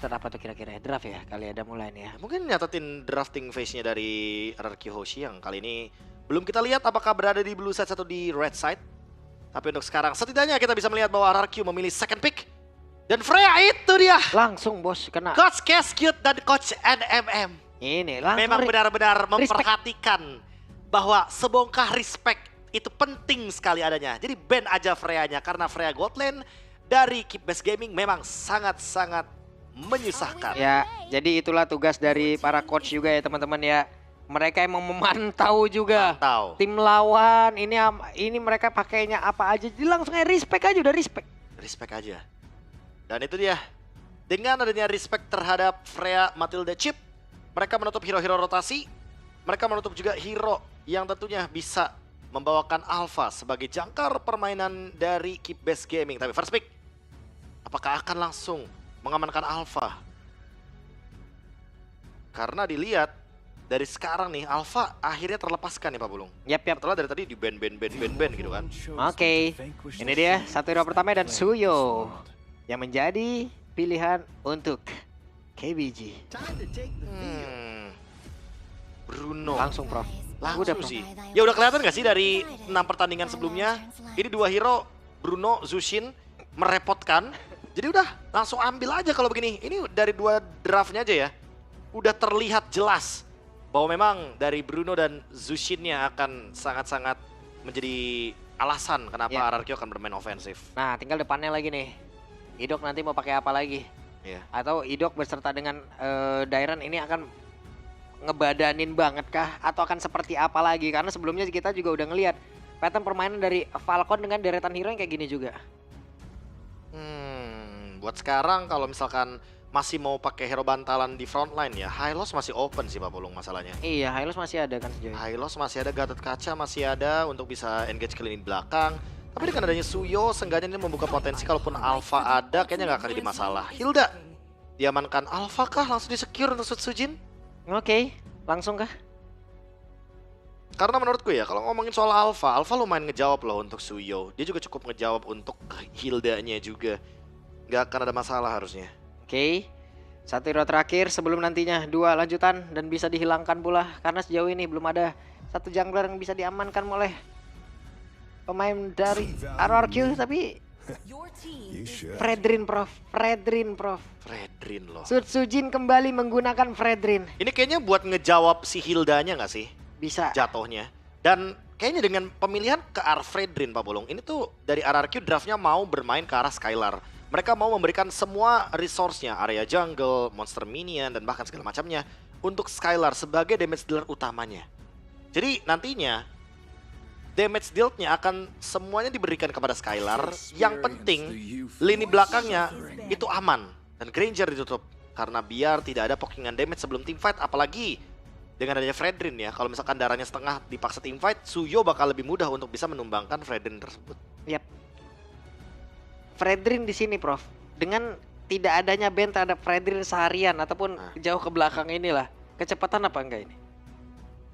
Nyatet apa tuh kira-kira ya? Draft ya? Kali ada mulai nih ya. Mungkin nyatetin drafting phase-nya dari RRQ Hoshi yang kali ini belum kita lihat apakah berada di blue side atau di red side. Tapi untuk sekarang setidaknya kita bisa melihat bahwa RRQ memilih second pick. Dan Freya itu dia. Langsung bos kena. Coach Cascute dan Coach NMM. Ini langsung. Memang benar-benar respect. memperhatikan bahwa sebongkah respect itu penting sekali adanya. Jadi ban aja Freya-nya karena Freya Godlane dari Keep Best Gaming memang sangat-sangat menyusahkan. Ya, jadi itulah tugas dari para coach juga ya teman-teman ya. Mereka emang memantau juga. Mantau. Tim lawan ini mereka pakainya apa aja. Jadi langsung respect aja, udah respect. Respect aja. Dan itu dia. Dengan adanya respect terhadap Freya Matilda Chip, mereka menutup hero-hero rotasi. Mereka menutup juga hero yang tentunya bisa membawakan Alpha sebagai jangkar permainan dari Keep Best Gaming. Tapi first pick, apakah akan langsung mengamankan Alpha? Karena dilihat dari sekarang nih, Alpha akhirnya terlepaskan ya Pak Bulung. Yap. Setelah dari tadi di ban gitu kan. Oke. Ini dia satu hero pertama dan Suyo yang menjadi pilihan untuk KBG. Bruno. Langsung Prof. Langsung Udah, Prof. sih. Ya udah kelihatan gak sih dari 6 pertandingan sebelumnya, ini dua hero Bruno, Zushin merepotkan. Jadi udah langsung ambil aja kalau begini. Ini dari dua draftnya aja ya. Udah terlihat jelas bahwa memang dari Bruno dan Zushinnya akan sangat-sangat menjadi alasan kenapa Ya. RRQ akan bermain ofensif. Nah, tinggal depannya lagi nih. Idok nanti mau pakai apa lagi? Ya. Atau Idok beserta dengan Dairen ini akan ngebadanin banget kah? Atau akan seperti apa lagi? Karena sebelumnya kita juga udah ngelihat pattern permainan dari Falcon dengan deretan hero yang kayak gini juga. Buat sekarang kalau misalkan masih mau pakai hero bantalan di frontline ya, Hylos masih open sih Pak Pulung masalahnya. Iya, Hylos masih ada kan sejauh ini. Hylos masih ada, Gatot Kaca masih ada untuk bisa engage ke lini belakang. Tapi dengan adanya Suyo, seenggaknya ini membuka potensi kalaupun Alpha ada, kayaknya nggak akan jadi masalah. Hilda, diamankan Alpha kah? Langsung di-secure untuk Sujin? Oke, langsung kah? Karena menurutku ya, kalau ngomongin soal Alpha, Alpha lumayan ngejawab loh untuk Suyo. Dia juga cukup ngejawab untuk Hildanya juga. Nggak akan ada masalah harusnya. Oke. Satu hero terakhir sebelum nantinya dua lanjutan dan bisa dihilangkan pula. Karena sejauh ini belum ada satu jungler yang bisa diamankan oleh pemain dari RRQ. Tapi Fredrin Prof. Fredrin loh. Sujin kembali menggunakan Fredrin. Ini kayaknya buat ngejawab si Hildanya nggak sih? Bisa. Jatuhnya. Dan kayaknya dengan pemilihan ke arah Fredrin Pak Bolong, ini tuh dari RRQ draftnya mau bermain ke arah Skylar. Mereka mau memberikan semua resource-nya, area jungle, monster minion, dan bahkan segala macamnya untuk Skylar sebagai damage dealer utamanya. Jadi nantinya damage deal-nya akan semuanya diberikan kepada Skylar. Yang penting lini belakangnya itu aman dan Granger ditutup. Karena biar tidak ada pokingan damage sebelum teamfight, apalagi dengan adanya Fredrin ya. Kalau misalkan darahnya setengah dipaksa teamfight, Suyo bakal lebih mudah untuk bisa menumbangkan Fredrin tersebut. Yap. Fredrin di sini, Prof. Dengan tidak adanya ban terhadap Fredrin seharian ataupun jauh ke belakang inilah, kecepatan apa enggak ini?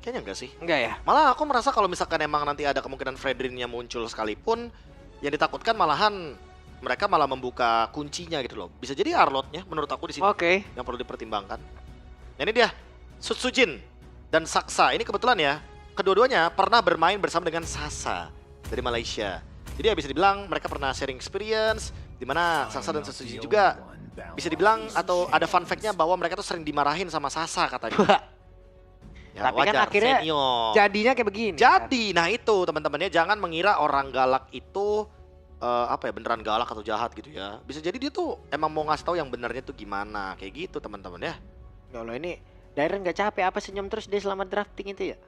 Kayaknya enggak sih. Enggak ya? Malah aku merasa kalau misalkan emang nanti ada kemungkinan Fredrinnya muncul sekalipun, yang ditakutkan malahan mereka malah membuka kuncinya gitu loh. Bisa jadi Arlotnya menurut aku di sini Oke. yang perlu dipertimbangkan. Nah, ini dia Sujin dan Saksa. Ini kebetulan ya, kedua-duanya pernah bermain bersama dengan Sasa dari Malaysia. Jadi ya bisa dibilang mereka pernah sharing experience, dimana Saksa dan Sujin juga bisa dibilang atau ada fun fact-nya bahwa mereka tuh sering dimarahin sama Sasa katanya. Ya, Tapi kan wajar, akhirnya senior. jadinya kayak begini. Jadi, nah itu teman-temannya jangan mengira orang galak itu apa ya, beneran galak atau jahat gitu ya. Bisa jadi dia tuh emang mau ngasih tahu yang benernya tuh gimana, kayak gitu teman-teman ya. Ya Allah, ini Dairen nggak capek apa senyum terus dia selama drafting itu ya?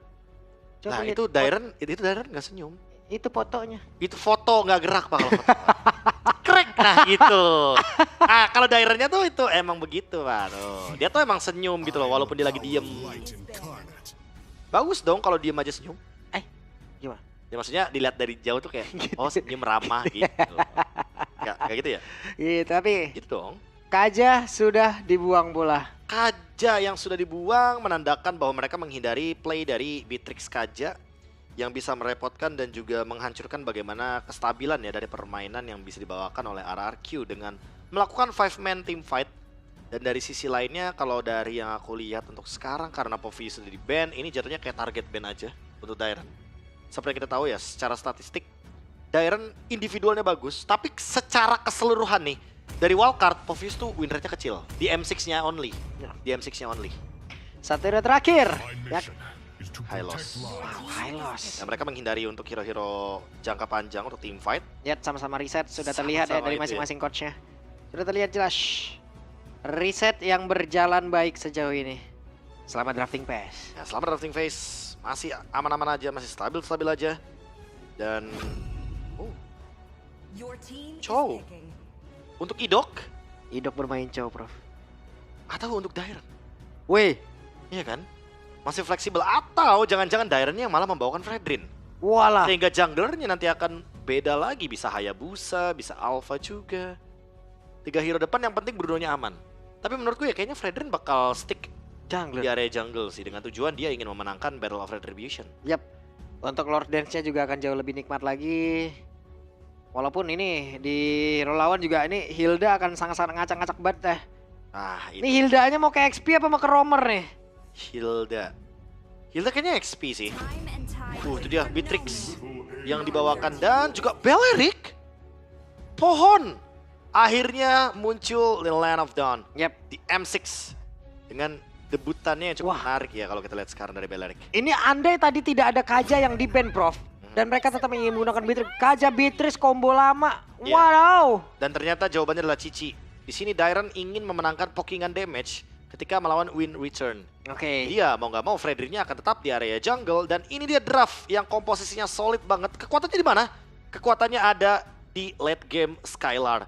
Nah lihat itu Dairen nggak senyum. itu fotonya. Itu foto nggak gerak Pak kalau foto. Krek, nah itu. Kalau Dairennya tuh itu emang begitu Pak. Tuh. Dia tuh emang senyum gitu loh walaupun dia lagi diem. Bagus dong kalau diem aja senyum. Gimana? Ya maksudnya dilihat dari jauh tuh kayak oh senyum ramah gitu. Kayak gitu ya? Iya, tapi Gitu dong. Kaja sudah dibuang pula. Kaja yang sudah dibuang menandakan bahwa mereka menghindari play dari Beatrix Kaja yang bisa merepotkan dan juga menghancurkan bagaimana kestabilan ya dari permainan yang bisa dibawakan oleh RRQ dengan melakukan 5-man team fight Dan dari sisi lainnya, kalau dari yang aku lihat untuk sekarang, karena Povi sudah di ban, ini jatuhnya kayak target ban aja untuk Dairon. Seperti kita tahu ya, secara statistik, Dairon individualnya bagus, tapi secara keseluruhan nih, dari wildcard, Povius tuh win rate-nya kecil. Di M6-nya only. Di M6-nya only. Satu hero terakhir. Ya. High loss. Wow, high loss. Nah, mereka menghindari untuk hero-hero jangka panjang untuk team fight. Lihat sama-sama reset sudah terlihat ya Sama-sama dari itu ya. masing-masing coachnya. Sudah terlihat jelas. Reset yang berjalan baik sejauh ini. Selamat drafting pass. Ya, selama drafting phase masih aman-aman aja, masih stabil-stabil aja. Dan Chow untuk Idok Idok bermain Chow, Prof. atau untuk Dairon? Weh, Iya kan? Masih fleksibel atau jangan-jangan Daironnya yang malah membawakan Fredrin. walah. Sehingga junglernya nanti akan beda lagi, bisa Hayabusa, bisa Alpha juga. 3 hero depan yang penting Bruno-nya aman. Tapi menurutku ya kayaknya Fredrin bakal stick di Jungler. area jungle sih, dengan tujuan dia ingin memenangkan Battle of Retribution. Yap. Untuk Lord Dance-nya juga akan jauh lebih nikmat lagi. Walaupun ini di hero lawan juga ini Hilda akan sangat-sangat ngacak-ngacak banget dah. Ah, Ini ini Hildanya mau ke XP apa mau ke Roamer nih? Hilda. Hilda kayaknya XP sih. Itu dia Beatrix yang dibawakan dan juga Beleric. Pohon akhirnya muncul di Land of Dawn Yap. di M6 dengan debutannya yang cukup Wah. menarik ya kalau kita lihat sekarang dari Beleric. Ini andai tadi tidak ada Kaja yang di ban, Prof. Dan mereka tetap ingin menggunakan Beatrix. Kaja Beatrix combo lama. Iya. Wow. Dan ternyata jawabannya adalah Cici. Di sini Dairon ingin memenangkan pokingan damage ketika melawan Win Return. Oke. Iya, mau nggak mau Fredrinnya akan tetap di area jungle dan ini dia draft yang komposisinya solid banget. Kekuatannya di mana? Kekuatannya ada di late game Skylar.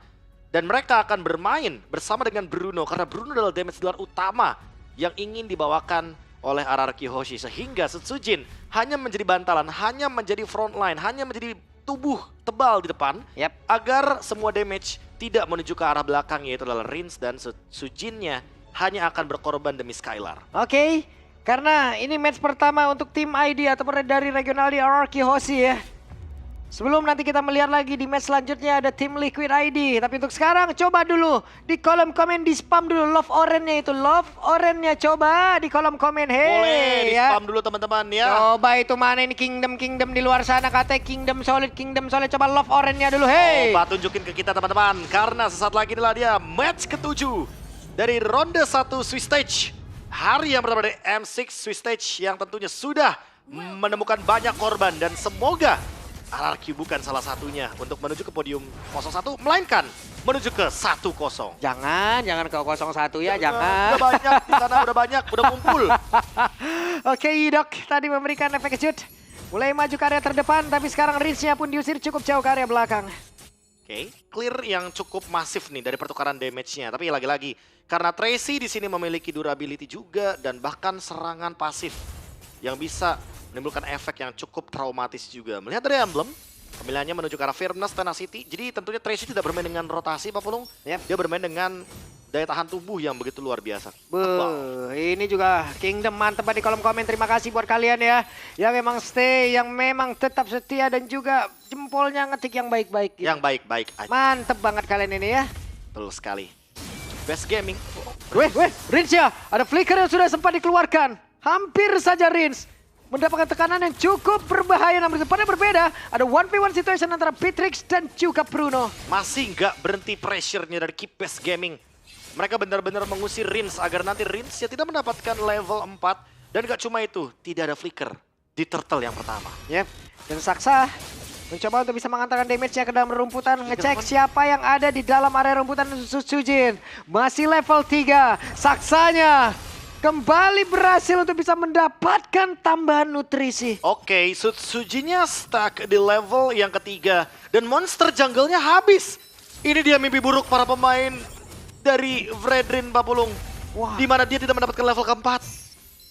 Dan mereka akan bermain bersama dengan Bruno karena Bruno adalah damage dealer utama yang ingin dibawakan oleh RRQ Hoshi, sehingga Setsujin hanya menjadi bantalan, hanya menjadi frontline, hanya menjadi tubuh tebal di depan Yap. agar semua damage tidak menuju ke arah belakang, yaitu adalah Rins, dan Sujinnya hanya akan berkorban demi Skylar. Oke. Karena ini match pertama untuk tim ID ataupun dari regional di RRQ Hoshi ya. Sebelum nanti kita melihat lagi di match selanjutnya ada tim Liquid ID. Tapi untuk sekarang coba dulu di kolom komen di spam dulu love orange-nya itu. Love orange-nya coba di kolom komen. Boleh di Ya. spam dulu teman-teman ya. Coba itu mana ini Kingdom di luar sana katanya Kingdom solid. Coba love orange-nya dulu. Hey. Coba tunjukin ke kita teman-teman, karena sesaat lagi inilah dia match ke-7 dari ronde 1 Swiss Stage. Hari yang pertama dari M6 Swiss Stage yang tentunya sudah menemukan banyak korban, dan semoga RRQ bukan salah satunya untuk menuju ke podium 01, melainkan menuju ke 1-0. Jangan ke 01 ya, jangan. Udah banyak di sana, udah ngumpul. Oke, Idok tadi memberikan efek kejut. Mulai maju ke area terdepan, tapi sekarang Rins-nya pun diusir cukup jauh ke area belakang. Oke, clear yang cukup masif nih dari pertukaran damage-nya. Tapi lagi-lagi, karena Tracy di sini memiliki durability juga dan bahkan serangan pasif yang bisa menimbulkan efek yang cukup traumatis juga. Melihat dari emblem, pemilihannya menuju ke arah Firmness, Tenacity. Jadi tentunya Tracy tidak bermain dengan rotasi, Pak Pulung. Yep. Dia bermain dengan daya tahan tubuh yang begitu luar biasa. Beuh, ini juga Kingdom mantep di kolom komen. Terima kasih buat kalian ya. Yang memang stay, yang memang tetap setia dan juga jempolnya ngetik yang baik-baik. Yang baik-baik aja. Mantep banget kalian ini ya. Betul sekali. Best gaming. Weh, Rins ya. Ada flicker yang sudah sempat dikeluarkan. Hampir saja Rins mendapatkan tekanan yang cukup berbahaya, namun pada berbeda. Ada 1v1 situation antara Beatrix dan juga Bruno. Masih nggak berhenti pressure-nya dari Keep Best Gaming. Mereka benar-benar mengusir Rins agar nanti Rins ya tidak mendapatkan level 4. Dan gak cuma itu, tidak ada flicker di turtle yang pertama. Yep. Dan Saksa mencoba untuk bisa mengantarkan damage-nya ke dalam rumputan. Ngecek siapa yang ada di dalam area rumputan Sujin. Masih level 3. Saksanya kembali berhasil untuk bisa mendapatkan tambahan nutrisi. Oke, Sujinnya stuck di level yang ketiga. Dan monster jungle-nya habis. Ini dia mimpi buruk para pemain dari Fredrin Papulung. Wah. Di mana dia tidak mendapatkan level keempat.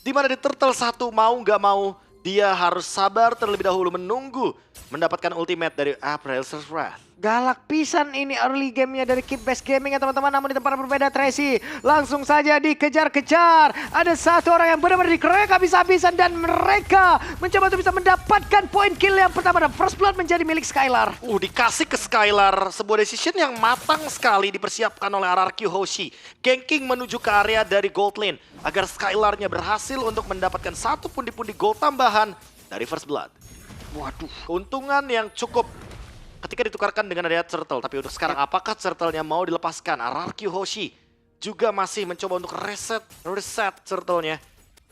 Di mana di turtle 1 mau nggak mau dia harus sabar terlebih dahulu menunggu mendapatkan ultimate dari April's Wrath. Galak pisan ini early gamenya dari Keep Best Gaming ya teman-teman. Namun di tempat berbeda Tracy langsung saja dikejar-kejar. Ada satu orang yang benar-benar dikerek habis-habisan dan mereka mencoba untuk bisa mendapatkan poin kill yang pertama. Dan first blood menjadi milik Skylar. Dikasih ke Skylar sebuah decision yang matang sekali dipersiapkan oleh RRQ Hoshi. Ganking menuju ke area dari gold lane agar Skylarnya berhasil untuk mendapatkan satu pundi-pundi gold tambahan dari first blood. Waduh. Keuntungan yang cukup ketika ditukarkan dengan adanya Turtle. Tapi untuk sekarang apakah Turtle-nya mau dilepaskan? RRQ Hoshi juga masih mencoba untuk reset Turtle-nya.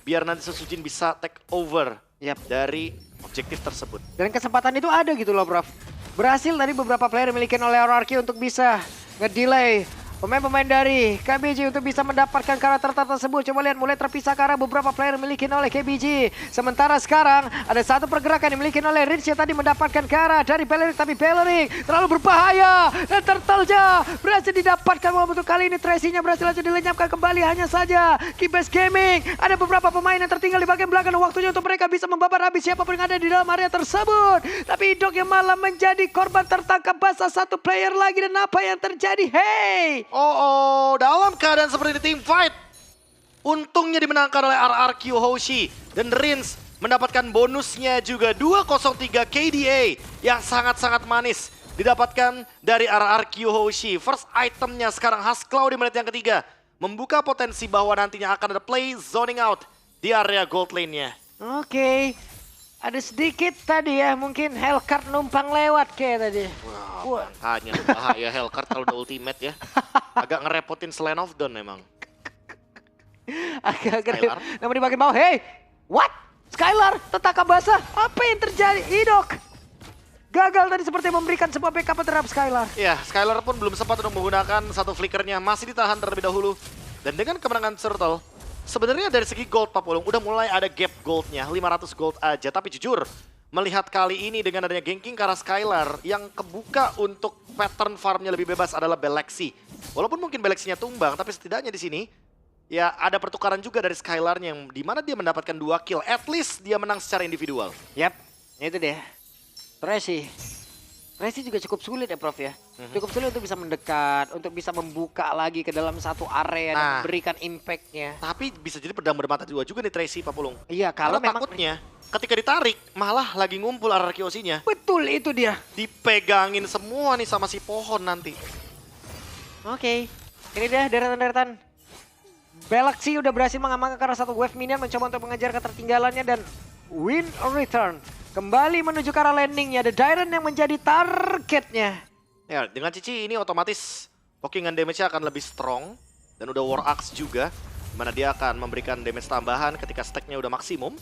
Biar nanti Sesujin bisa take over dari objektif tersebut. Dan kesempatan itu ada gitu loh Prof. Berhasil tadi beberapa player dimiliki oleh RRQ untuk bisa ngedelay pemain-pemain dari KBG untuk bisa mendapatkan karakter tersebut. Coba lihat mulai terpisah karena beberapa player dimiliki oleh KBG. Sementara sekarang ada satu pergerakan dimiliki oleh Rins yang tadi mendapatkan cara dari Beleric. Tapi Beleric terlalu berbahaya. Dan Turtle-nya berhasil didapatkan. Untuk kali ini Tracy-nya berhasil aja dilenyapkan kembali. Hanya saja Keep Best Gaming. Ada beberapa pemain yang tertinggal di bagian belakang. Waktunya untuk mereka bisa membabat habis siapapun yang ada di dalam area tersebut. Tapi Idok yang malah menjadi korban tertangkap basah satu player lagi. Dan apa yang terjadi? Hey! Dalam keadaan seperti ini team fight. Untungnya dimenangkan oleh RRQ Hoshi. Dan Rins mendapatkan bonusnya juga 203 KDA yang sangat-sangat manis. Didapatkan dari RRQ Hoshi. First itemnya sekarang Hasklaw di menit yang ketiga. Membuka potensi bahwa nantinya akan ada play zoning out di area gold lane-nya. Oke. Ada sedikit tadi ya, mungkin Hellcard numpang lewat kayak tadi. Wah, hanya bahaya Hellcard kalau udah ultimate ya. Agak ngerepotin Slaying of Dawn memang. Agak ngerepotin. Namun di bagian bawah, hey! What? Skylar, tertangkap basah? Apa yang terjadi? Idok gagal tadi seperti memberikan sebuah backup terhadap Skylar. Ya, Skylar pun belum sempat untuk menggunakan satu flickernya. Masih ditahan terlebih dahulu. Dan dengan kemenangan Turtle, sebenarnya dari segi gold Pak Pulung, udah mulai ada gap goldnya, 500 gold aja. Tapi jujur, melihat kali ini dengan adanya ganking ke arah Skylar, yang kebuka untuk pattern farmnya lebih bebas adalah Belexi. Walaupun mungkin Belexinya tumbang, tapi setidaknya di sini ya ada pertukaran juga dari Skylarnya yang dimana dia mendapatkan 2 kill. At least dia menang secara individual. Yap, itu deh. Tracy juga cukup sulit ya Prof ya. Cukup sulit untuk bisa mendekat, untuk bisa membuka lagi ke dalam satu area dan memberikan impact-nya. Tapi bisa jadi pedang bermata dua juga nih Tracy Pak Pulung. Iya, kalau memang takutnya ketika ditarik malah lagi ngumpul RRQ Hoshi-nya. Betul itu dia. Dipegangin semua nih sama si pohon nanti. Oke, ini dia deretan-deretan. Belexi udah berhasil mengamankan karena satu wave minion mencoba untuk mengejar ketertinggalannya dan win return. Kembali menuju ke arah landingnya, The Dyren yang menjadi targetnya. Ya, dengan Cici ini otomatis pokingan damage-nya akan lebih strong. Dan udah War Axe juga, dimana dia akan memberikan damage tambahan ketika stack-nya udah maksimum.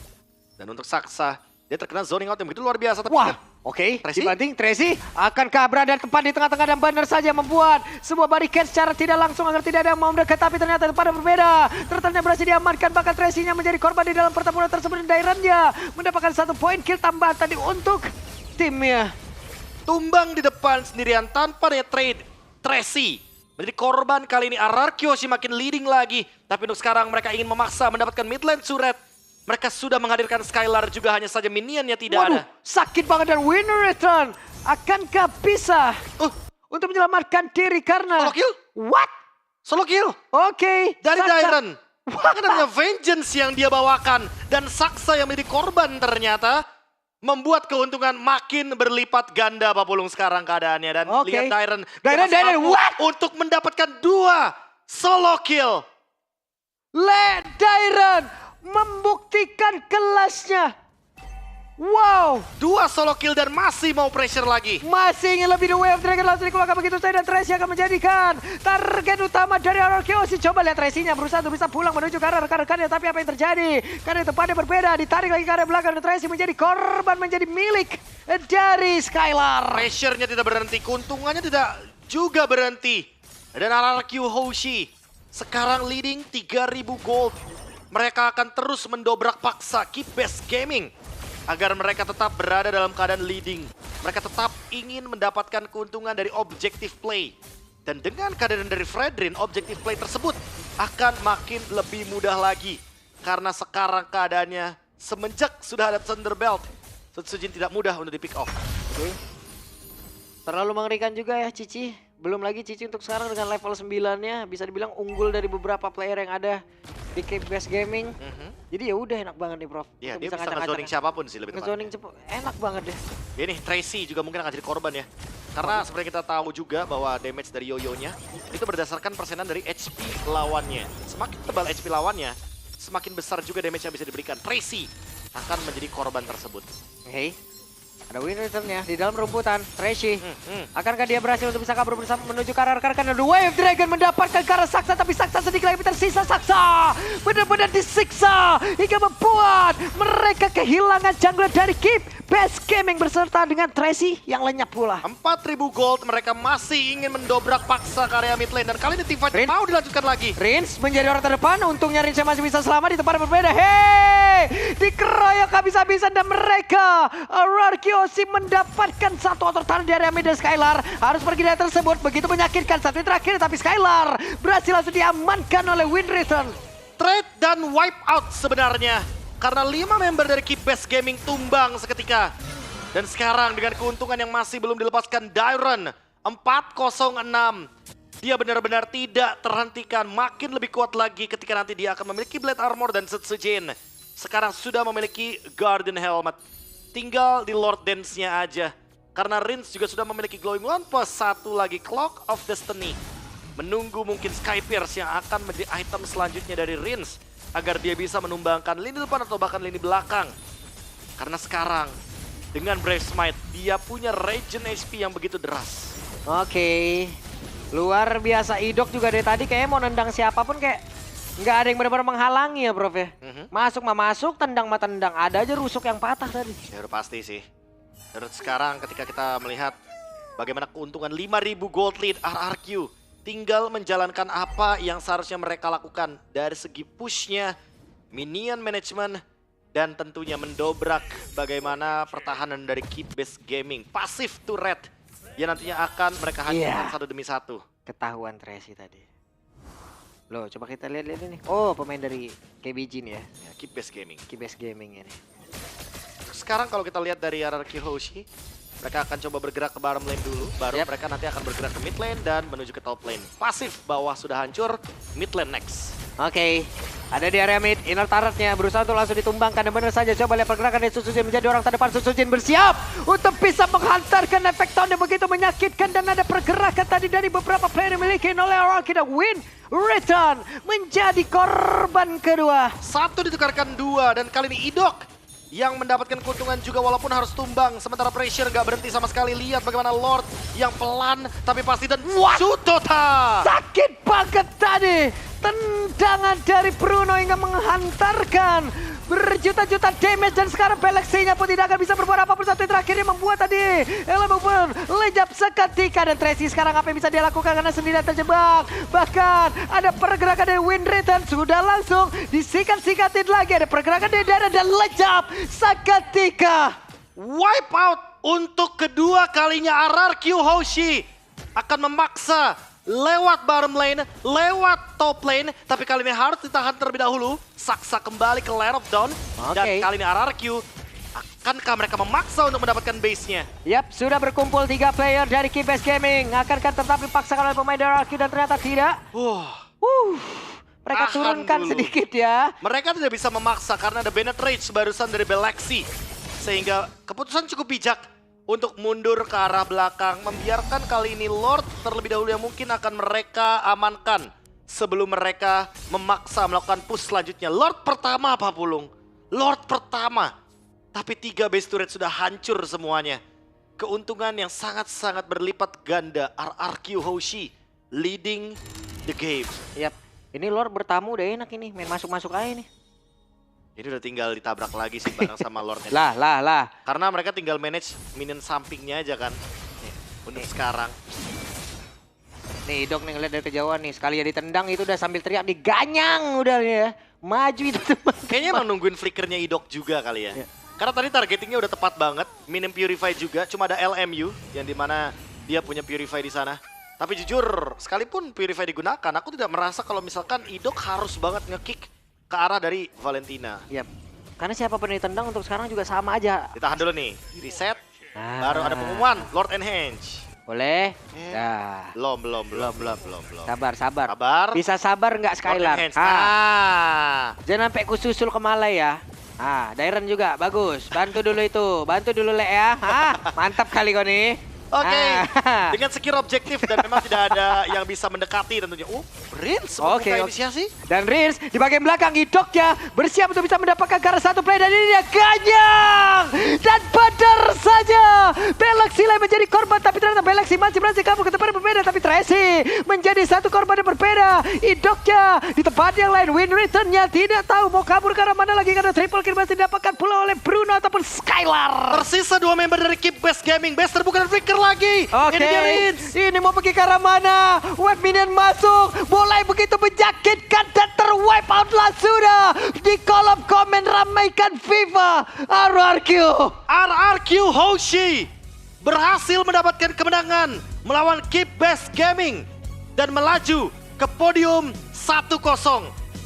Dan untuk Saksa, dia terkena zoning out yang begitu luar biasa. Tapi wah, oke. Dibanting Tracy akankah berada tepat di tengah-tengah dan benar saja membuat sebuah barricade secara tidak langsung agar tidak ada yang mau mendekat. Tapi ternyata pada berbeda. Turtle-nya berhasil diamankan, bahkan Tracy-nya menjadi korban di dalam pertempuran tersebut. Dan Dyren-nya mendapatkan satu poin kill tambahan tadi untuk timnya. Tumbang di depan sendirian tanpa ada trade. Tracy menjadi korban kali ini. RRQ Hoshi makin leading lagi. Tapi untuk sekarang mereka ingin memaksa mendapatkan mid lane turret. Mereka sudah menghadirkan Skylar juga, hanya saja minionnya tidak ada. Sakit banget dan winner return. Akankah bisa untuk menyelamatkan diri karena... Solo kill? What? Solo kill? Oke. Dari Dyren. Karena vengeance yang dia bawakan. Dan Saksa yang menjadi korban ternyata membuat keuntungan makin berlipat ganda Pak Pulung sekarang keadaannya. Dan lihat Dyren. Dyren, what? Untuk mendapatkan 2 solo kill. Let Dyren membuktikan kelasnya. Wow. 2 solo kill dan masih mau pressure lagi. Masih ingin lebih, The Wave Dragon langsung dikeluarkan begitu saja. Dan Tracy akan menjadikan target utama dari RRQ Hoshi. Coba lihat Tracy-nya berusaha untuk bisa pulang menuju ke arah rekan-rekannya. Tapi apa yang terjadi? Karena tempatnya berbeda. Ditarik lagi ke arah belakang. Dan Tracy menjadi korban, menjadi milik dari Skylar. Pressure-nya tidak berhenti. Keuntungannya tidak juga berhenti. Dan RRQ Hoshi sekarang leading 3000 gold. Mereka akan terus mendobrak paksa Keep Best Gaming agar mereka tetap berada dalam keadaan leading. Mereka tetap ingin mendapatkan keuntungan dari objective play. Dan dengan keadaan dari Fredrin, objective play tersebut akan makin lebih mudah lagi. Karena sekarang keadaannya semenjak sudah ada Thunderbelt, Setsujin tidak mudah untuk di pick off. Betul. Terlalu mengerikan juga ya Cici. Belum lagi Cici untuk sekarang dengan level 9-nya bisa dibilang unggul dari beberapa player yang ada di Keep Best Gaming. Jadi ya udah enak banget nih Prof. Iya, Untuk dia bisa ngacak-ngacak. nge-zoning siapapun sih lebih tepatnya. Nge-zoning cepet, enak banget deh. Ini Tracy juga mungkin akan jadi korban ya. Karena seperti kita tahu juga bahwa damage dari Yoyo-nya itu berdasarkan persenan dari HP lawannya. Semakin tebal HP lawannya, semakin besar juga damage yang bisa diberikan. Tracy akan menjadi korban tersebut. Oke. Ada win return-nya di dalam rumputan. Tracy. Akankah dia berhasil untuk bisa kabur bersama menuju ke arah karena The Wave Dragon mendapatkan ke arah Saksa, tapi Saksa sedikit lagi tersisa. Saksa benar-benar disiksa hingga membuat mereka kehilangan jungler dari Keep Best Gaming berserta dengan Tracy yang lenyap pula. 4.000 gold, mereka masih ingin mendobrak paksa ke area mid lane. Dan kali ini teamfight Rin. mau dilanjutkan lagi. Rins menjadi orang terdepan, untungnya Rins masih bisa selamat di tempat yang berbeda. Hei, dikeroyok habis-habisan dan mereka Ararkiosi mendapatkan satu otot di area mid dan Skylar harus pergi dari tersebut. Begitu menyakitkan saat ini terakhir, tapi Skylar berhasil langsung diamankan oleh win return. Trade dan wipe out sebenarnya. Karena 5 member dari Keep Best Gaming tumbang seketika. Dan sekarang dengan keuntungan yang masih belum dilepaskan Dairon 406. Dia benar-benar tidak terhentikan, makin lebih kuat lagi ketika nanti dia akan memiliki Blade Armor dan Setsujin. Sekarang sudah memiliki Guardian Helmet. Tinggal di Lord Dance-nya aja. Karena Rins juga sudah memiliki Glowing One plus satu lagi Clock of Destiny. Menunggu mungkin Sky Pierce yang akan menjadi item selanjutnya dari Rins. Agar dia bisa menumbangkan lini depan atau bahkan lini belakang. Karena sekarang dengan Brave Smite dia punya regen HP yang begitu deras. Oke. Luar biasa. Idok juga dari tadi kayaknya mau nendang siapapun kayak nggak ada yang benar-benar menghalangi ya Prof ya. Masuk mah masuk, tendang mah tendang. Ada aja rusuk yang patah tadi. Ya udah pasti sih. Terus sekarang ketika kita melihat bagaimana keuntungan 5.000 gold lead RRQ. Tinggal menjalankan apa yang seharusnya mereka lakukan dari segi pushnya, minion management, dan tentunya mendobrak bagaimana pertahanan dari Keep Best Gaming. Passive turret yang nantinya akan mereka hancurkan satu demi satu. Ketahuan Tracy tadi. Loh, coba kita lihat-lihat ini. Oh, pemain dari KBG nih ya. Ya, Keep Best Gaming. Keep Best Gaming ini. Sekarang kalau kita lihat dari RRQ Hoshi, mereka akan coba bergerak ke bottom lane dulu, baru mereka nanti akan bergerak ke mid lane dan menuju ke top lane. Pasif bawah sudah hancur, mid lane next. Oke, ada di area mid, inner turretnya berusaha untuk langsung ditumbangkan dan benar saja coba lihat pergerakan dari Susujin menjadi orang terdepan. Susujin bersiap untuk bisa menghantarkan efek taunt yang begitu menyakitkan dan ada pergerakan tadi dari beberapa player yang dimiliki oleh Ararky dan win return menjadi korban kedua. Satu ditukarkan dua dan kali ini Idok yang mendapatkan keuntungan juga walaupun harus tumbang. Sementara Pressure gak berhenti sama sekali. Lihat bagaimana Lord yang pelan tapi pasti dan Sudota. Sakit banget tadi. Tendangan dari Bruno hingga menghantarkan berjuta-juta damage dan sekarang Galaxy-nya pun tidak akan bisa berbuat apapun. Satu yang terakhir yang membuat tadi elemen pun lejap seketika dan Tracy sekarang apa yang bisa dia lakukan karena sendirian terjebak. Bahkan ada pergerakan dari Win Return sudah langsung disikat-sikatin lagi. Ada pergerakan dari Dara dan lejap seketika. Wipe out untuk kedua kalinya RRQ Hoshi akan memaksa lewat bottom lane, lewat top lane, tapi kali ini harus ditahan terlebih dahulu. Saksa kembali ke Lair of Dawn, dan kali ini RRQ, akankah mereka memaksa untuk mendapatkan base-nya? Yap, sudah berkumpul 3 player dari Keep Best Gaming. Akankah tetap dipaksakan oleh pemain dari RRQ dan ternyata tidak? Mereka turunkan dulu. sedikit ya. Mereka tidak bisa memaksa karena ada Bennett Rage barusan dari Galaxy. Sehingga keputusan cukup bijak untuk mundur ke arah belakang, membiarkan kali ini Lord terlebih dahulu yang mungkin akan mereka amankan sebelum mereka memaksa melakukan push selanjutnya. Lord pertama apa Pulung? Lord pertama, tapi 3 base turret sudah hancur semuanya. Keuntungan yang sangat-sangat berlipat ganda RRQ Hoshi leading the game. Yap, ini Lord bertamu udah enak ini, main masuk-masuk aja nih. Ini udah tinggal ditabrak lagi sih bareng sama Lord. Lah. Karena mereka tinggal manage minion sampingnya aja kan. Untuk sekarang. Nih Dok nih ngeliat dari kejauhan nih, sekali ya ditendang itu udah sambil teriak diganyang udah ya. Maju itu teman. Kayaknya emang nungguin flickernya Idok juga kali ya. Karena tadi targetingnya udah tepat banget. Minim Purify juga, cuma ada LMU yang dimana dia punya Purify di sana. Tapi jujur, sekalipun Purify digunakan, aku tidak merasa kalau misalkan Idok harus banget nge-kick ke arah dari Valentina. Yap. Karena siapapun yang ditendang untuk sekarang juga sama aja. Ditahan dulu nih, reset. Baru ada pengumuman Lord and Henge. Boleh? Dah. Belum. Sabar. Bisa sabar nggak Skylar? Lord and Henge. Jangan sampai kususul ke Malay ya. Dairen juga bagus. Bantu dulu itu. Bantu dulu Le ya. Mantap kali kau nih. Oke, dengan sekir objektif dan memang tidak ada yang bisa mendekati tentunya. Rins, Oke. inisiasi. Dan Rins di bagian belakang Hidoknya bersiap untuk bisa mendapatkan ke arah satu play dan ini dia ganyang dan benar saja Belaxi menjadi korban tapi ternyata Belaxi masih berhasil kabur ke tempat yang berbeda tapi Tracy menjadi satu korban yang berbeda. Hidoknya di tempat yang lain win returnnya tidak tahu mau kabur ke arah mana lagi karena triple kill masih didapatkan pula oleh Bruno ataupun Skylar. Tersisa 2 member dari Keep Best Gaming, Best terbuka dan Flicker lagi. Oke, Ini dia Rins. ini mau pergi ke arah mana? Web minion masuk, mulai begitu menyakitkan dan terwipe out lah sudah. Di kolom komen ramaikan FIFA RRQ Hoshi berhasil mendapatkan kemenangan melawan Keep Best Gaming dan melaju ke podium 1-0.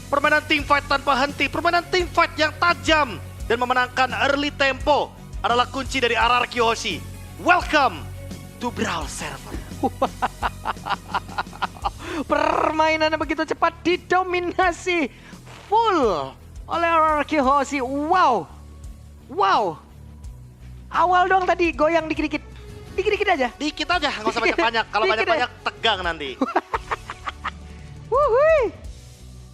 Permainan teamfight tanpa henti, permainan teamfight yang tajam dan memenangkan early tempo adalah kunci dari RRQ Hoshi. Welcome to Brawl Server. Permainannya begitu cepat didominasi full oleh RRQ Hoshi. Wow. Awal dong tadi goyang dikit-dikit. Dikit-dikit aja. Dikit aja, nggak usah banyak-banyak. Kalau Dikit banyak-banyak tegang nanti. Wuhui.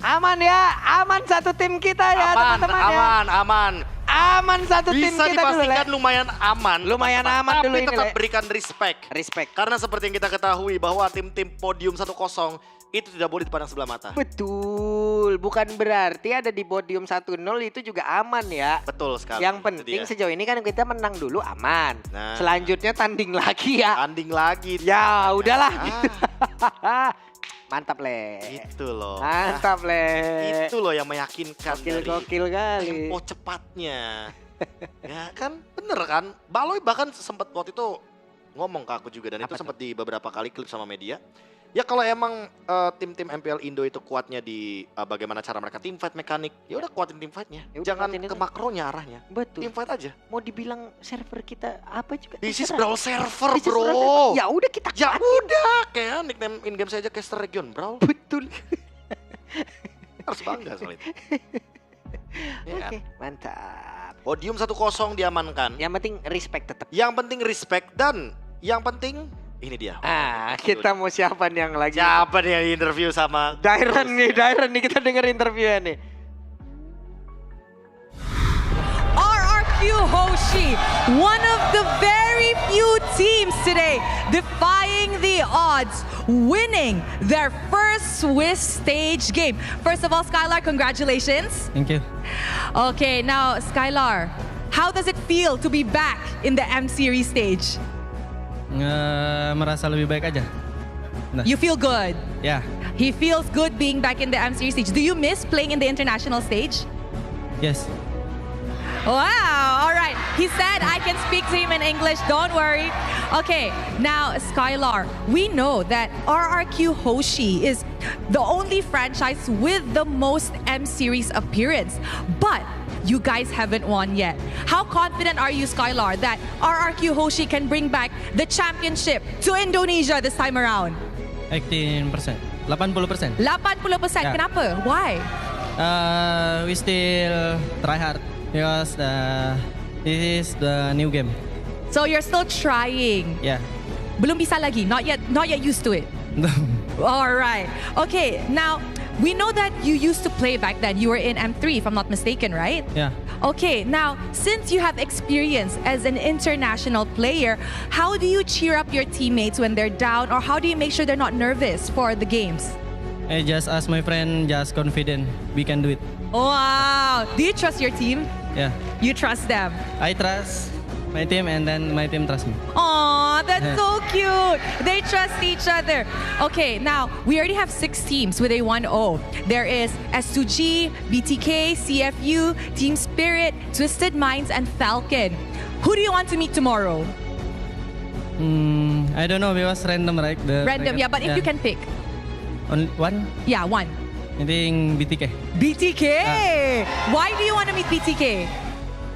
Aman ya, aman satu tim kita ya teman-teman ya. Aman. Aman satu tim Bisa kita dulu dipastikan lumayan aman. Lumayan aman dulu ini, Tapi tetap Le. berikan respect. Karena seperti yang kita ketahui bahwa tim-tim podium 1-0 itu tidak boleh dipandang sebelah mata. Betul, bukan berarti ada di podium 1-0 itu juga aman ya. Betul sekali. Yang penting sejauh ini kan kita menang dulu aman. Nah. Selanjutnya tanding lagi ya. Tanding lagi. Ya udahlah. Mantap Le. Itu loh. Mantap Le. Itu loh yang meyakinkan dari Gokil kali. tempo cepatnya. Ya kan bener kan. Baloy bahkan sempat waktu itu ngomong ke aku juga dan itu sempat di beberapa kali klip sama media. Ya kalau emang tim-tim MPL Indo itu kuatnya di bagaimana cara mereka teamfight mekanik, ya udah kuatin teamfightnya. Jangan ke makronya arahnya. Betul. Teamfight aja. Mau dibilang server kita apa juga. This is Brawl Server, This is Brawl bro. Server. Ya udah kita Ya kuatin. udah, kayak nickname in-game saja Caster Region, bro. Betul. Harus bangga soal itu. Ya Oke, kan? mantap. Podium 1-0 diamankan. Yang penting respect tetap. Yang penting respect dan yang penting ini dia. Kita mau siapa nih yang lagi? Siapa nih yang interview sama Dairen nih kita denger interviewnya nih. RRQ Hoshi, one of the very few teams today defying the odds, winning their first Swiss stage game. First of all, Skylar, congratulations. Thank you. Okay, now Skylar, how does it feel to be back in the M Series stage? Merasa lebih baik aja. Nah, You feel good. ya, He feels good being back in the M Series stage. Do you miss playing in the international stage? yes. Wow, all right. He said I can speak to him in English, don't worry. Okay, now Skylar, we know that RRQ Hoshi is the only franchise with the most M Series appearance, but you guys haven't won yet. How confident are you, Skylar, that RRQ Hoshi can bring back the championship to Indonesia this time around? 18%. 80%. 80%, Yeah. kenapa? Why? We still try hard because this is the new game. So you're still trying. Yeah. Belum bisa lagi, not yet used to it. All right. Okay, now we know that you used to play back then. You were in M3, if I'm not mistaken, right? Yeah. Okay, now since you have experience as an international player, how do you cheer up your teammates when they're down, or how do you make sure they're not nervous for the games? I just ask my friend, just confident we can do it. Wow. Do you trust your team? Yeah. You trust them? I trust my team and then my team trust me. Aw, that's so cute. They trust each other. Okay, now we already have 6 teams with a 1-0. There is S2G, BTK, CFU, Team Spirit, Twisted Minds, and Falcon. Who do you want to meet tomorrow? I don't know because random, right? Random, yeah, but if you can pick. Only one? Yeah, one. I think BTK. BTK! Why do you want to meet BTK?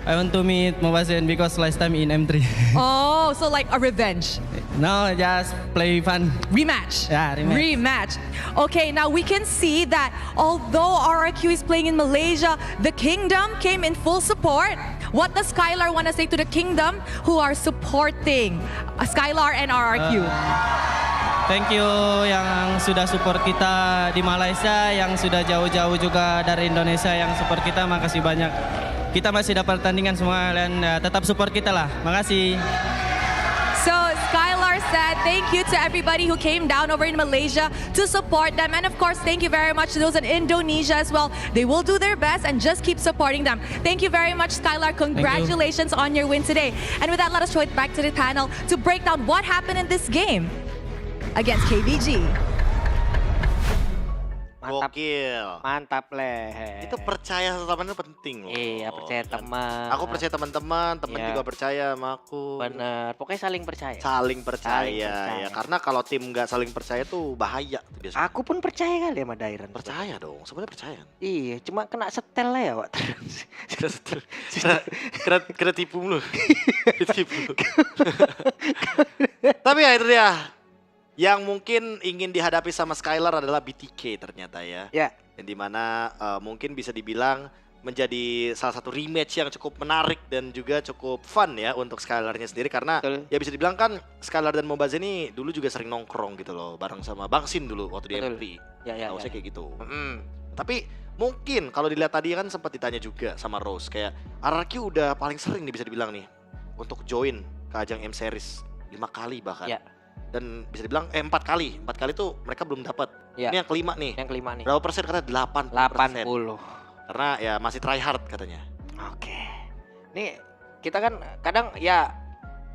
I want to meet Mobazin because last time in M3. Oh, so like a revenge. No, just play fun. Rematch. Yeah, rematch. Okay, now we can see that although RRQ is playing in Malaysia, the Kingdom came in full support. What does Skylar want to say to the Kingdom who are supporting Skylar and RRQ? Thank you yang sudah support kita di Malaysia, yang sudah jauh-jauh juga dari Indonesia yang support kita, makasih banyak. Kita masih dapat pertandingan semua dan tetap support kita lah. Makasih. So Skylar said thank you to everybody who came down over in Malaysia to support them. And of course, thank you very much to those in Indonesia as well. They will do their best and just keep supporting them. Thank you very much, Skylar. Congratulations on your win today. And with that, let us throw it back to the panel to break down what happened in this game against KBG. Mantap. Gokil. Mantap leh. Itu percaya satu sama lain penting loh. Iya, percaya Dan teman. Aku percaya teman-teman, teman Iya. juga percaya sama aku. Bener, pokoknya saling percaya. Saling percaya, Saling percaya. ya. Karena kalau tim nggak saling percaya tuh bahaya tuh biasanya. Aku pun percaya kali sama Dairan. Percaya dong, sebenarnya percaya. Iya, cuma kena setel lah ya, Wak. Kira tipu lu. Ditipu. Tapi ya itu dia. Yang mungkin ingin dihadapi sama Skylar adalah BTK ternyata ya. Ya, Yang dimana mungkin bisa dibilang menjadi salah satu rematch yang cukup menarik dan juga cukup fun ya untuk Skylarnya sendiri. Karena betul. ya bisa dibilang kan Skylar dan Mobazin ini dulu juga sering nongkrong gitu loh. Bareng sama Bang Sin dulu waktu di Betul. M3. Ya, ya, Tahu ya, saya kayak gitu. Mm-mm. Tapi mungkin kalau dilihat tadi kan sempat ditanya juga sama Rose. Kayak RRQ udah paling sering nih bisa dibilang nih. Untuk join ke ajang M Series 5 kali bahkan. Ya. Dan bisa dibilang 4 kali. 4 kali tuh mereka belum dapat. Ya. Ini yang kelima nih. Yang kelima nih. Berapa persen? Katanya 80%. 80. Karena ya masih try hard katanya. Oke. Nih, kita kan kadang ya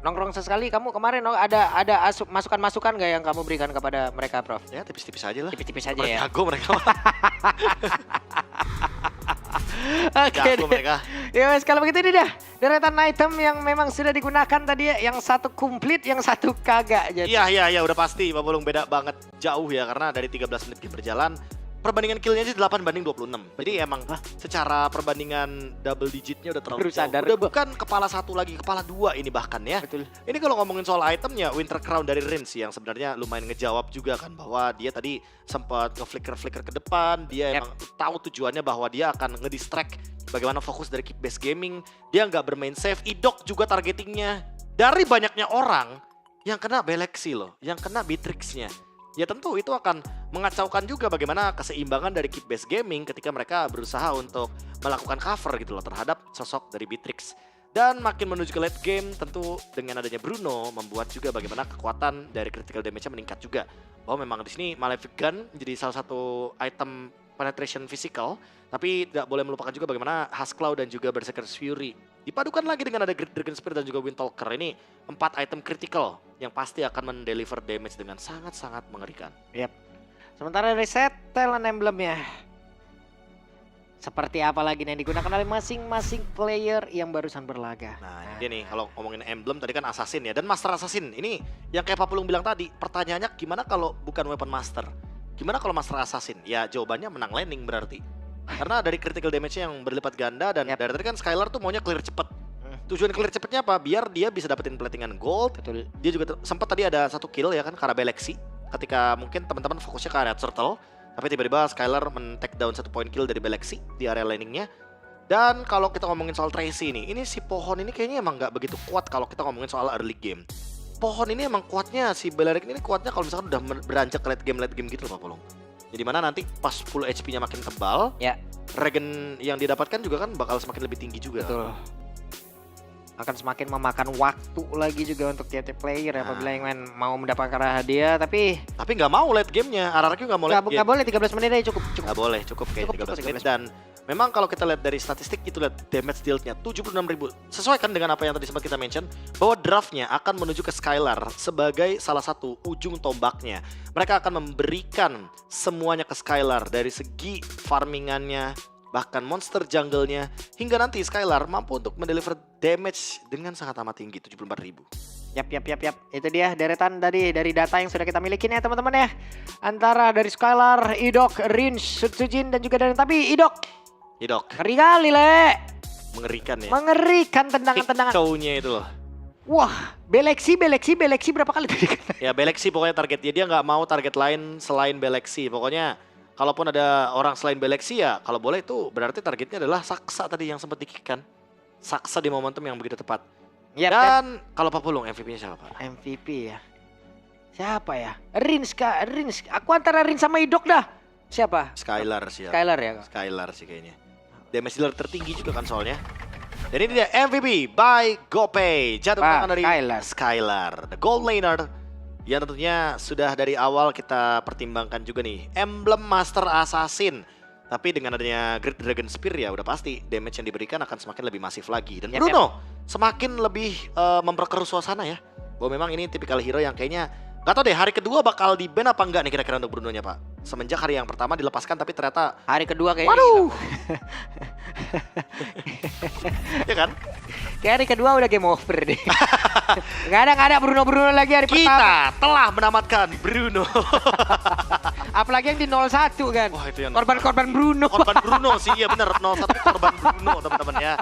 nongkrong sesekali. Kamu kemarin ada masukan-masukan gak yang kamu berikan kepada mereka, Prof? Ya tipis-tipis aja lah. Tipis-tipis aja Mereka ya. jago mereka. Oke Jago deh. mereka. Ya wes, kalau begitu ini dah deretan item yang memang sudah digunakan tadi ya. Yang satu komplit, yang satu kagak. Jadi. Iya udah pasti. Pak Bolong beda banget jauh ya. Karena dari 13 menit game berjalan. Perbandingan killnya sih 8 banding 26. Jadi emang secara perbandingan double digitnya udah terlalu Baru jauh. sadar Udah gua. bukan kepala satu lagi, kepala dua ini bahkan ya. Betul. Ini kalau ngomongin soal itemnya, Winter Crown dari Rin sih yang sebenarnya lumayan ngejawab juga kan bahwa dia tadi sempat nge-flicker ke depan, dia Yep. emang tahu tujuannya bahwa dia akan ngedistract bagaimana fokus dari Kick Base Gaming, dia nggak bermain safe, Idok juga targetingnya dari banyaknya orang yang kena Beleksi loh, yang kena Beatrix-nya. Ya tentu itu akan mengacaukan juga bagaimana keseimbangan dari Kick Base Gaming ketika mereka berusaha untuk melakukan cover gitu loh terhadap sosok dari Beatrix. Dan makin menuju ke late game tentu dengan adanya Bruno membuat juga bagaimana kekuatan dari critical damage-nya meningkat juga. Bahwa memang di sini Malefic Gun menjadi salah satu item penetration physical, tapi tidak boleh melupakan juga bagaimana Huskclaw dan juga Berserker's Fury dipadukan lagi dengan ada Dragon Spear dan juga Windtalker. Ini 4 item critical yang pasti akan mendeliver damage dengan sangat-sangat mengerikan. Yap. Sementara reset talent emblemnya. Seperti apa lagi yang digunakan oleh masing-masing player yang barusan berlaga. Nah ini dia nih, kalau ngomongin emblem tadi kan Assassin ya, dan Master Assassin. Ini yang kayak Pak Pulung bilang tadi, pertanyaannya gimana kalau bukan Weapon Master? Gimana kalau Master Assassin? Ya jawabannya menang landing berarti. Karena dari critical damage-nya yang berlipat ganda dan Yap. dari tadi kan Skylar tuh maunya clear cepet. Tujuan clear cepetnya apa? Biar dia bisa dapetin platingan gold. Betul. Dia juga sempat tadi ada 1 kill ya kan karena Beleksi. Ketika mungkin teman-teman fokusnya ke area turtle. Tapi tiba-tiba Skylar men-take down 1 point kill dari Beleksi di area landingnya. Dan kalau kita ngomongin soal Tracy ini si pohon ini kayaknya emang nggak begitu kuat kalau kita ngomongin soal early game. Pohon ini emang kuatnya, si Beleric ini kuatnya kalau misalkan udah beranjak ke late game gitu loh Pak Polong. Jadi mana nanti pas full HP-nya makin tebal, Ya. regen yang didapatkan juga kan bakal semakin lebih tinggi juga. Betul. Akan semakin memakan waktu lagi juga untuk tiap-tiap player apabila yang main mau mendapatkan hadiah, tapi Tapi nggak mau late game-nya, RRQ nggak mau late game. nggak boleh 13 menit aja cukup. Nggak boleh, cukup kayak Cukup, 13 menit. 13. Dan memang kalau kita lihat dari statistik itu lihat damage dealt-nya 76.000. Sesuai kan dengan apa yang tadi sempat kita mention, bahwa draft-nya akan menuju ke Skylar sebagai salah satu ujung tombaknya. Mereka akan memberikan semuanya ke Skylar dari segi farmingannya, bahkan monster jungle-nya, hingga nanti Skylar mampu untuk mendeliver damage dengan sangat amat tinggi, 74.000. Yap. Itu dia deretan tadi dari data yang sudah kita miliki ya teman-teman ya. Antara dari Skylar, Idok, Ringe, Sutsujin dan juga dari tapi Idok. Idok. Ngeri kali le. mengerikan ya. Mengerikan tendangan-tendangan. Show-nya itu loh. Wah, Beleksi berapa kali tadi? Ya Beleksi pokoknya targetnya, dia nggak mau target lain selain Beleksi. Pokoknya kalaupun ada orang selain Beleksi ya kalau boleh itu berarti targetnya adalah Saksa tadi yang sempat di-kick kan. Saksa di momentum yang begitu tepat. Yap, Dan kalau Pak Pulung MVP-nya siapa Pak? MVP ya. Siapa ya? Rins. Aku antara Rins sama Idok dah. Siapa? Skylar sih ya. Skylar ya. Skylar sih kayaknya. Damage dealer tertinggi juga kan soalnya. Dan ini dia MVP by GoPay. Jatuh tangan dari Skylar. The gold laner. Yang tentunya sudah dari awal kita pertimbangkan juga nih. Emblem Master Assassin. Tapi dengan adanya Great Dragon Spear ya udah pasti damage yang diberikan akan semakin lebih masif lagi. Dan Bruno semakin lebih memperkeruh suasana ya. Bahwa memang ini tipikal hero yang kayaknya gak tau deh hari kedua bakal di ban apa enggak nih kira-kira untuk Bruno-nya Pak. Semenjak hari yang pertama dilepaskan tapi ternyata hari kedua kayaknya. Waduh. Ya kan? Kayak hari kedua udah game over deh. Gak ada Bruno lagi hari pertama. Kita telah menamatkan Bruno. Apalagi yang di 01 kan. Wah, itu yang korban Bruno. Korban Bruno sih, iya bener. 01 korban Bruno teman-teman ya.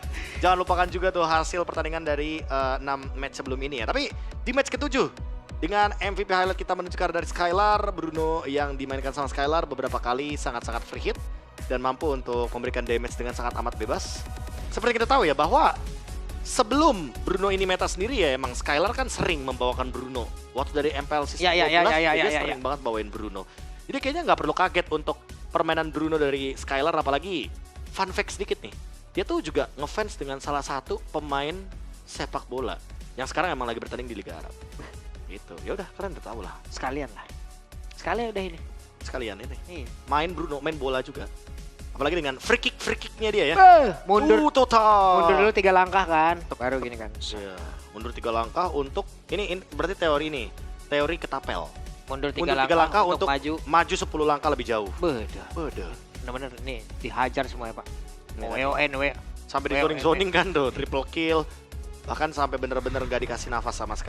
Jangan lupakan juga tuh hasil pertandingan dari 6 match sebelum ini ya. Tapi di match ke-7 dengan MVP highlight kita menuju ke arah dari Skylar. Bruno yang dimainkan sama Skylar beberapa kali sangat-sangat free hit dan mampu untuk memberikan damage dengan sangat amat bebas. Seperti kita tahu ya bahwa sebelum Bruno ini meta sendiri ya emang Skylar kan sering membawakan Bruno. Waktu dari MPL season 12 dia sering banget bawain Bruno. Jadi kayaknya nggak perlu kaget untuk permainan Bruno dari Skylar, apalagi fun fact sedikit nih. Dia tuh juga ngefans dengan salah satu pemain sepak bola yang sekarang emang lagi bertanding di Liga Arab. Gitu. Ya udah kalian udah tahu lah. Sekalian udah ini. Sekalian ini. Iya. Main Bruno, main bola juga. Apalagi dengan free kicknya dia ya. Mundur total. Mundur dulu 3 langkah kan. Baru gini kan. Iya, mundur 3 langkah untuk ini berarti teori ini. Teori ketapel. Mundur 3 langkah untuk maju 10 langkah lebih jauh. Beda. Bener-bener nih dihajar semua ya Pak. Sampai di zoning kan tuh, triple kill. Bahkan sampai bener-bener gak dikasih nafas sama sekali.